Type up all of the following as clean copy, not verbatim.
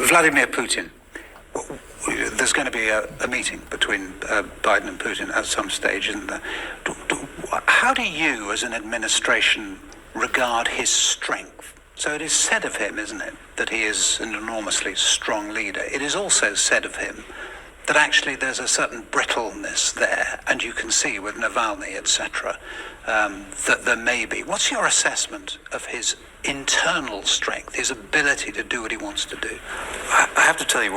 Vladimir Putin. There's going to be a meeting between Biden and Putin at some stage. And how do you, as an administration, regard his strength? So it is said of him, isn't it, that he is an enormously strong leader. It is also said of him that actually there's a certain brittleness there, and you can see with Navalny, etc., that there may be. What's your assessment of his internal strength, his ability to do what he wants to do? I have to tell you,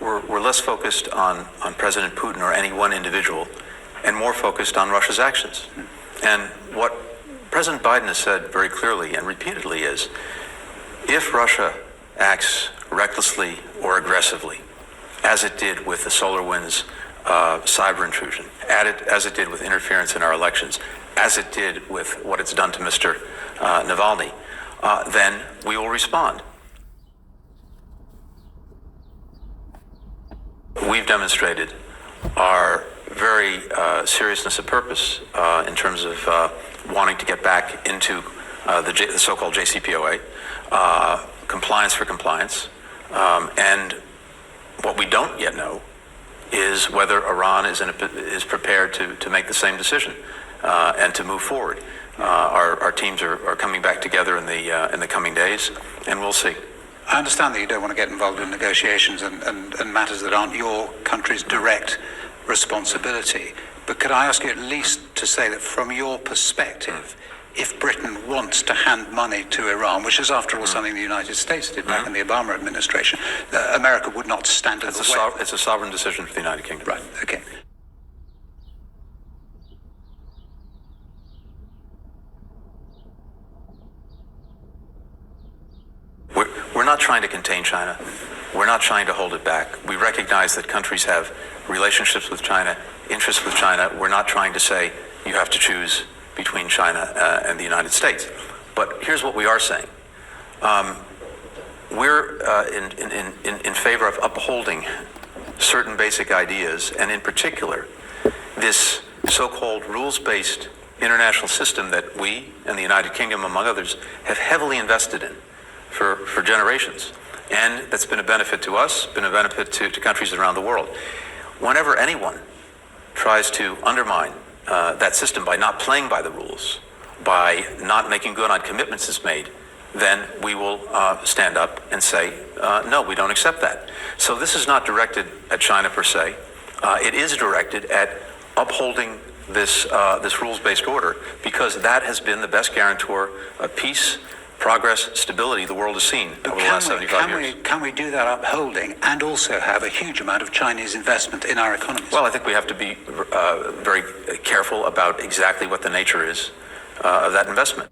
we're less focused on President Putin or any one individual, and more focused on Russia's actions. And what President Biden has said very clearly and repeatedly is, if Russia acts recklessly or aggressively, as it did with the SolarWinds cyber intrusion, as it did with interference in our elections, as it did with what it's done to Mr. Navalny, then we will respond. We've demonstrated our very seriousness of purpose in terms of wanting to get back into the so-called JCPOA, compliance for compliance, and what we don't yet know is whether Iran is prepared to make the same decision and to move forward. Our teams are coming back together in the coming days, and we'll see. I understand that you don't want to get involved in negotiations and matters that aren't your country's direct responsibility. But could I ask you at least to say that from your perspective, if Britain wants to hand money to Iran, which is after all something the United States did back in the Obama administration, America would not stand in the way. It's a sovereign decision for the United Kingdom. Right, okay. We're not trying to contain China. We're not trying to hold it back. We recognize that countries have relationships with China, interests with China. We're not trying to say you have to choose between China and the United States. But here's what we are saying. We're in favor of upholding certain basic ideas, and in particular, this so-called rules-based international system that we and the United Kingdom, among others, have heavily invested in for generations. And that's been a benefit to us, been a benefit to countries around the world. Whenever anyone tries to undermine that system by not playing by the rules, by not making good on commitments it's made, then we will stand up and say, no, we don't accept that. So this is not directed at China per se. It is directed at upholding this rules-based order, because that has been the best guarantor of peace, progress, stability the world has seen over the last 75 years. Can we do that upholding and also have a huge amount of Chinese investment in our economies? Well, I think we have to be very careful about exactly what the nature is of that investment.